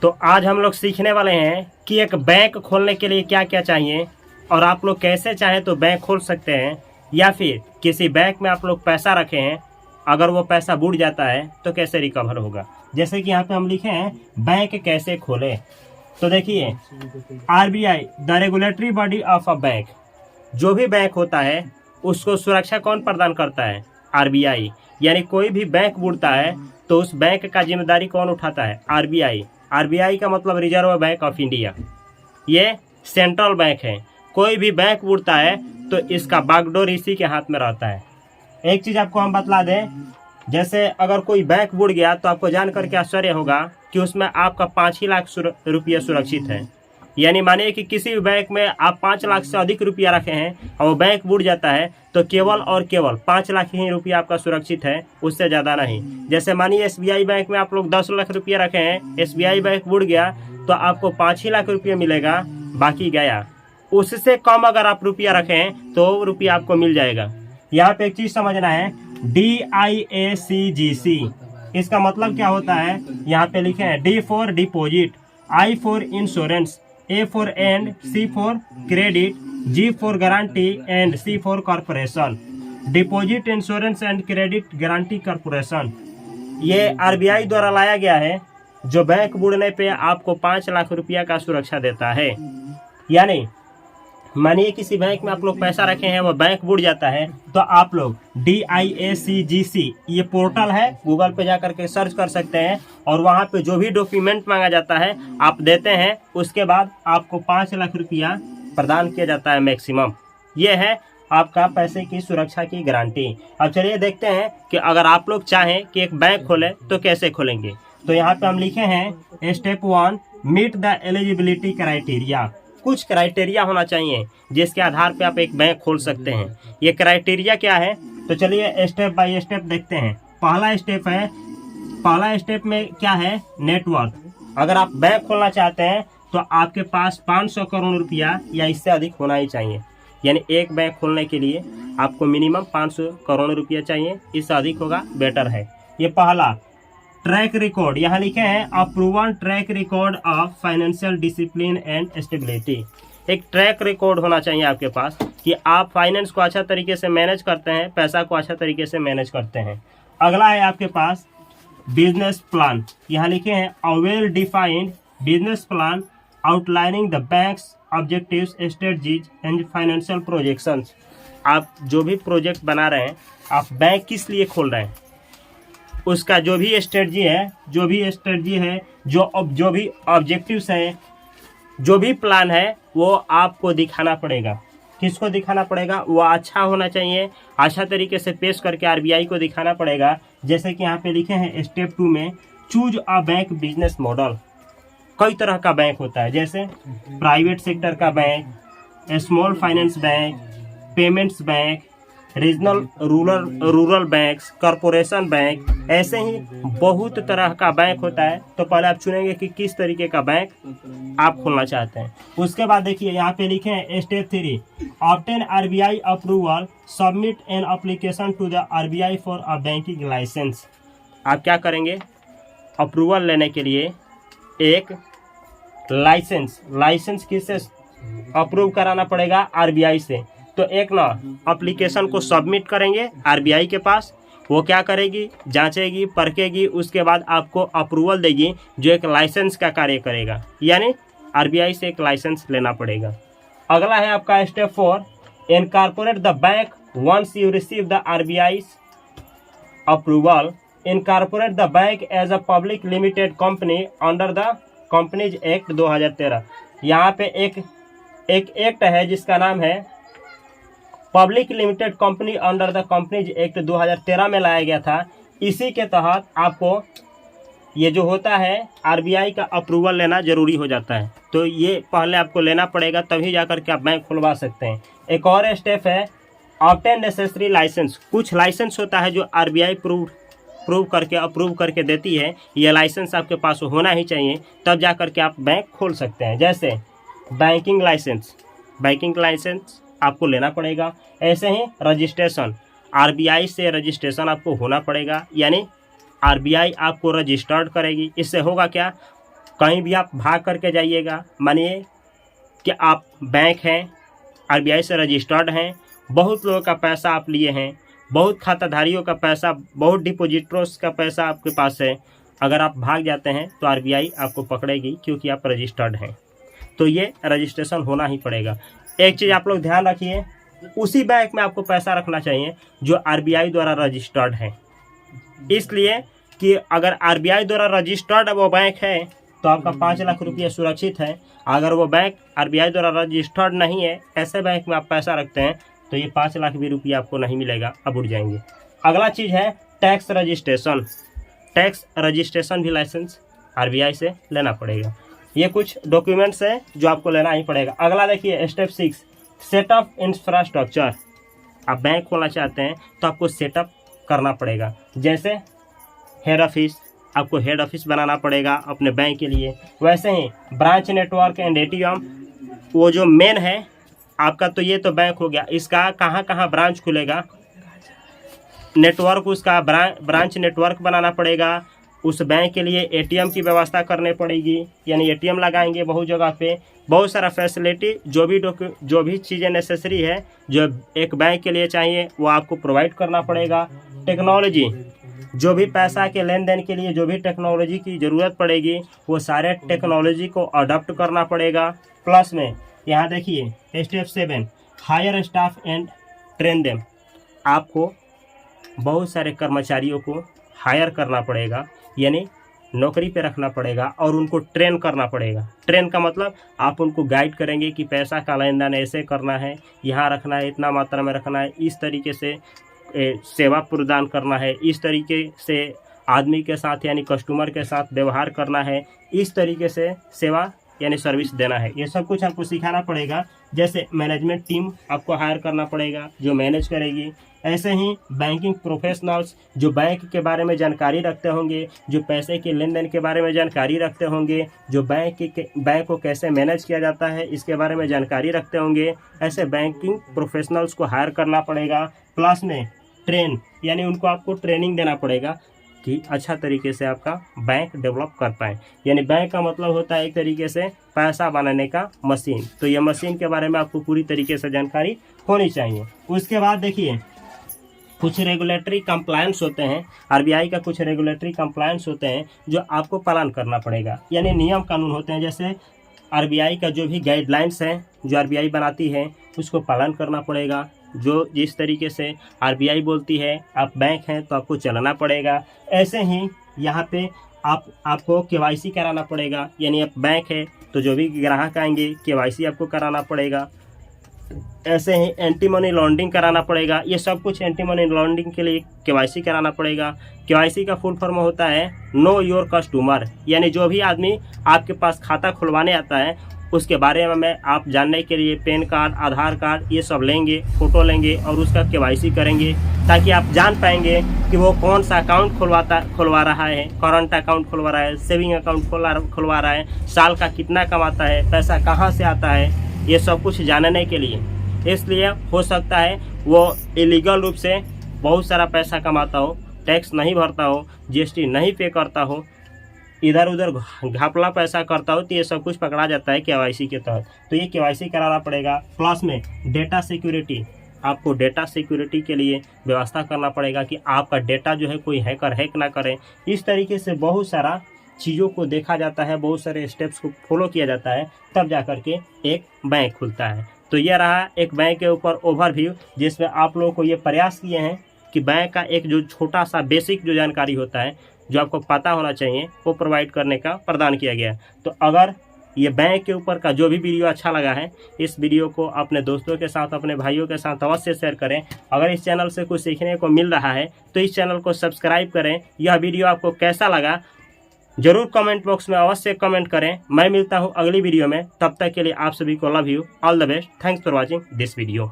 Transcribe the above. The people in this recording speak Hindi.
तो आज हम लोग सीखने वाले हैं कि एक बैंक खोलने के लिए क्या क्या चाहिए और आप लोग कैसे चाहें तो बैंक खोल सकते हैं, या फिर किसी बैंक में आप लोग पैसा रखे हैं, अगर वो पैसा बुड़ जाता है तो कैसे रिकवर होगा। जैसे कि यहाँ पे हम लिखे हैं बैंक कैसे खोलें। तो देखिए, RBI the regulatory body of a bank, जो भी बैंक होता है उसको सुरक्षा कौन प्रदान करता है? आरबीआई। यानी कोई भी बैंक बुड़ता है तो उस बैंक का जिम्मेदारी कौन उठाता है? आरबीआई। आरबीआई का मतलब रिजर्व बैंक ऑफ इंडिया, ये सेंट्रल बैंक है। कोई भी बैंक बुड़ता है तो इसका बागडोर इसी के हाथ में रहता है। एक चीज़ आपको हम बतला दें, जैसे अगर कोई बैंक बुड़ गया तो आपको जान करके आश्चर्य होगा कि उसमें आपका 5 ही लाख रुपया सुरक्षित है। यानी मानिए कि किसी भी बैंक में आप 5 लाख से अधिक रुपया रखे हैं और वो बैंक बुड़ जाता है तो केवल और केवल 5 लाख ही रुपया आपका सुरक्षित है, उससे ज़्यादा नहीं। जैसे मानिए एसबीआई बैंक में आप लोग 10 लाख रुपया रखे हैं, एसबीआई बैंक बुड़ गया तो आपको 5 ही लाख रुपया मिलेगा, बाकी गया। उससे कम अगर आप रुपया रखें तो रुपया आपको मिल जाएगा। यहाँ पे एक चीज़ समझना है, DIACGC, इसका मतलब क्या होता है? यहाँ पे लिखे हैं D for deposit, I for insurance, A for and, C for credit, G for guarantee and C for corporation. Deposit insurance and credit guarantee corporation, ये आरबीआई द्वारा लाया गया है, जो बैंक बुड़ने पे आपको 5 लाख रुपया का सुरक्षा देता है। यानी मानिए किसी बैंक में आप लोग पैसा रखे हैं, वो बैंक बुड़ जाता है तो आप लोग DIACGC, ये पोर्टल है, गूगल पे जा करके सर्च कर सकते हैं और वहाँ पे जो भी डॉक्यूमेंट मांगा जाता है आप देते हैं, उसके बाद आपको 5 लाख रुपया प्रदान किया जाता है मैक्सिमम। ये है आपका पैसे की सुरक्षा की गारंटी। अब चलिए देखते हैं कि अगर आप लोग चाहें कि एक बैंक खोलें तो कैसे खोलेंगे। तो यहाँ पे हम लिखे हैं step 1, meet the eligibility criteria. कुछ क्राइटेरिया होना चाहिए जिसके आधार पे आप एक बैंक खोल सकते हैं। ये क्राइटेरिया क्या है? तो चलिए स्टेप बाय स्टेप देखते हैं। पहला स्टेप में क्या है? नेटवर्क। अगर आप बैंक खोलना चाहते हैं तो आपके पास 500 करोड़ रुपया या इससे अधिक होना ही चाहिए। यानी एक बैंक खोलने के लिए आपको मिनिमम 500 करोड़ रुपया चाहिए, इससे अधिक होगा बेटर है। ये पहला। ट्रैक रिकॉर्ड, यहाँ लिखे हैं approval track record of financial discipline and stability. एक ट्रैक रिकॉर्ड होना चाहिए आपके पास कि आप फाइनेंस को अच्छा तरीके से मैनेज करते हैं, पैसा को अच्छा तरीके से मैनेज करते हैं। अगला है आपके पास बिजनेस प्लान, यहाँ लिखे हैं a well defined business plan outlining the banks objectives, strategies and financial projections. आप जो भी प्रोजेक्ट बना रहे हैं, आप बैंक किस लिए खोल रहे हैं, उसका जो भी स्ट्रेटजी है, जो भी ऑब्जेक्टिव्स हैं, जो भी प्लान है, वो आपको दिखाना पड़ेगा। किसको दिखाना पड़ेगा? वो अच्छा होना चाहिए, अच्छा तरीके से पेश करके आरबीआई को दिखाना पड़ेगा। जैसे कि यहाँ पे लिखे हैं स्टेप 2 में choose a bank business model. कई तरह का बैंक होता है, जैसे प्राइवेट सेक्टर का bank, small finance bank, payments bank, regional rural banks, corporation bank, ऐसे ही बहुत तरह का बैंक होता है। तो पहले आप चुनेंगे कि किस तरीके का बैंक आप खोलना चाहते हैं। उसके बाद देखिए यहाँ पे लिखे हैं step 3, obtain RBI approval, submit an application to the RBI for a banking licence. आप क्या करेंगे? अप्रूवल लेने के लिए एक लाइसेंस किससे अप्रूव कराना पड़ेगा? आरबीआई से। तो एक ना एप्लीकेशन को सबमिट करेंगे आरबीआई के पास, वो क्या करेगी? जांचेगी, परखेगी, उसके बाद आपको अप्रूवल देगी, जो एक लाइसेंस का कार्य करेगा। यानी आरबीआई से एक लाइसेंस लेना पड़ेगा। अगला है आपका step 4, incorporate the bank once you receive the RBI approval, incorporate the bank as a public limited company under the companies act 2013। यहाँ पे एक एक्ट है जिसका नाम है public limited company under the companies act 2013 में लाया गया था। इसी के तहत आपको ये जो होता है आरबीआई का अप्रूवल लेना जरूरी हो जाता है। तो ये पहले आपको लेना पड़ेगा, तभी जाकर के आप बैंक खुलवा सकते हैं। एक और स्टेप है ऑब्टेन नेसेसरी लाइसेंस। कुछ लाइसेंस होता है जो आरबीआई अप्रूव करके देती है, ये लाइसेंस आपके पास होना ही चाहिए, तब जा कर के आप बैंक खोल सकते हैं। जैसे बैंकिंग लाइसेंस आपको लेना पड़ेगा। ऐसे ही रजिस्ट्रेशन, आरबीआई से रजिस्ट्रेशन आपको होना पड़ेगा, यानी आरबीआई आपको रजिस्टर्ड करेगी। इससे होगा क्या? कहीं भी आप भाग करके जाइएगा, मानिए कि आप बैंक हैं, आरबीआई से रजिस्टर्ड हैं, बहुत लोगों का पैसा आप लिए हैं, बहुत खाताधारियों का पैसा, बहुत डिपॉजिटर्स का पैसा आपके पास है, अगर आप भाग जाते हैं तो आरबीआई आपको पकड़ेगी क्योंकि आप रजिस्टर्ड हैं। तो ये रजिस्ट्रेशन होना ही पड़ेगा। एक चीज़ आप लोग ध्यान रखिए, उसी बैंक में आपको पैसा रखना चाहिए जो आरबीआई द्वारा रजिस्टर्ड है। इसलिए कि अगर आरबीआई द्वारा रजिस्टर्ड वो बैंक है तो आपका 5 लाख रुपया सुरक्षित है। अगर वो बैंक आरबीआई द्वारा रजिस्टर्ड नहीं है, ऐसे बैंक में आप पैसा रखते हैं, तो ये 5 लाख भी रुपया आपको नहीं मिलेगा, अब उड़ जाएंगे। अगला चीज़ है टैक्स रजिस्ट्रेशन। टैक्स रजिस्ट्रेशन भी लाइसेंस आरबीआई से लेना पड़ेगा। ये कुछ डॉक्यूमेंट्स हैं जो आपको लेना ही पड़ेगा। अगला देखिए स्टेप 6, सेटअप इंफ्रास्ट्रक्चर। आप बैंक खोलना चाहते हैं तो आपको सेटअप करना पड़ेगा। जैसे हेड ऑफिस, आपको हेड ऑफिस बनाना पड़ेगा अपने बैंक के लिए। वैसे ही ब्रांच नेटवर्क एंड एटीएम, वो जो मेन है आपका, तो ये तो बैंक हो गया, इसका कहाँ कहाँ ब्रांच खुलेगा, नेटवर्क, उसका ब्रांच नेटवर्क बनाना पड़ेगा। उस बैंक के लिए एटीएम की व्यवस्था करनी पड़ेगी, यानी एटीएम लगाएंगे बहुत जगह पे। बहुत सारा फैसिलिटी, जो भी चीज़ें नेसेसरी है जो एक बैंक के लिए चाहिए वो आपको प्रोवाइड करना पड़ेगा। टेक्नोलॉजी, जो भी पैसा के लेन देन के लिए जो भी टेक्नोलॉजी की ज़रूरत पड़ेगी वो सारे टेक्नोलॉजी को अडॉप्ट करना पड़ेगा। प्लस में यहाँ देखिए step 7, hire staff and train them. आपको बहुत सारे कर्मचारियों को हायर करना पड़ेगा, यानी नौकरी पे रखना पड़ेगा और उनको ट्रेन करना पड़ेगा। ट्रेन का मतलब आप उनको गाइड करेंगे कि पैसा का लेन देन ऐसे करना है, यहाँ रखना है, इतना मात्रा में रखना है, इस तरीके से सेवा प्रदान करना है, इस तरीके से आदमी के साथ यानी कस्टमर के साथ व्यवहार करना है, इस तरीके से सेवा यानी सर्विस देना है। ये सब कुछ आपको सिखाना पड़ेगा। जैसे मैनेजमेंट टीम आपको हायर करना पड़ेगा जो मैनेज करेगी। ऐसे ही बैंकिंग प्रोफेशनल्स जो बैंक के बारे में जानकारी रखते होंगे, जो पैसे के लेन देन के बारे में जानकारी रखते होंगे, जो बैंक को कैसे मैनेज किया जाता है इसके बारे में जानकारी रखते होंगे, ऐसे बैंकिंग प्रोफेशनल्स को हायर करना पड़ेगा। प्लस में ट्रेन, यानी उनको आपको ट्रेनिंग देना पड़ेगा कि अच्छा तरीके से आपका बैंक डेवलप कर पाए। यानी बैंक का मतलब होता है एक तरीके से पैसा बनाने का मशीन। तो ये मशीन के बारे में आपको पूरी तरीके से जानकारी होनी चाहिए। उसके बाद देखिए कुछ रेगुलेटरी कंप्लायंस होते हैं, आरबीआई का कुछ रेगुलेटरी कंप्लायंस होते हैं जो आपको पालन करना पड़ेगा, यानी नियम कानून होते हैं। जैसे आरबीआई का जो भी गाइडलाइंस है जो आरबीआई बनाती है उसको पालन करना पड़ेगा। जो जिस तरीके से आरबीआई बोलती है आप बैंक हैं तो आपको चलना पड़ेगा। ऐसे ही यहाँ पे आपको केवाईसी कराना पड़ेगा, यानी आप बैंक है तो जो भी ग्राहक आएंगे केवाईसी आपको कराना पड़ेगा। ऐसे ही एंटी मनी लॉन्ड्रिंग कराना पड़ेगा। ये सब कुछ एंटी मनी लॉन्ड्रिंग के लिए केवाईसी कराना पड़ेगा। केवाईसी का फुल फॉर्म होता है नो योर कस्टमर, यानी जो भी आदमी आपके पास खाता खुलवाने आता है उसके बारे में आप जानने के लिए पैन कार्ड, आधार कार्ड ये सब लेंगे, फ़ोटो लेंगे और उसका केवाईसी करेंगे, ताकि आप जान पाएंगे कि वो कौन सा अकाउंट खुलवा रहा है, करंट अकाउंट खुलवा रहा है, सेविंग अकाउंट खुलवा रहा है, साल का कितना कमाता है, पैसा कहाँ से आता है, ये सब कुछ जानने के लिए। इसलिए हो सकता है वो इलीगल रूप से बहुत सारा पैसा कमाता हो, टैक्स नहीं भरता हो, जीएसटी नहीं पे करता हो, इधर उधर घपला पैसा करता हो, तो ये सब कुछ पकड़ा जाता है केवाईसी के तहत। तो ये केवाईसी कराना पड़ेगा। प्लस में डेटा सिक्योरिटी, आपको डेटा सिक्योरिटी के लिए व्यवस्था करना पड़ेगा कि आपका डेटा जो है कोई हैकर हैक ना करे। इस तरीके से बहुत सारा चीज़ों को देखा जाता है, बहुत सारे स्टेप्स को फॉलो किया जाता है, तब जा कर के एक बैंक खुलता है। तो यह रहा एक बैंक के ऊपर ओवरव्यू, जिसमें आप लोगों को ये प्रयास किए हैं कि बैंक का एक जो छोटा सा बेसिक जो जानकारी होता है जो आपको पता होना चाहिए वो प्रोवाइड करने का प्रदान किया गया है। तो अगर ये बैंक के ऊपर का जो भी वीडियो अच्छा लगा है, इस वीडियो को अपने दोस्तों के साथ, अपने भाइयों के साथ अवश्य शेयर करें। अगर इस चैनल से कुछ सीखने को मिल रहा है तो इस चैनल को सब्सक्राइब करें। यह वीडियो आपको कैसा लगा जरूर कमेंट बॉक्स में अवश्य कमेंट करें। मैं मिलता हूँ अगली वीडियो में, तब तक के लिए आप सभी को love you, all the best, thanks for watching this video.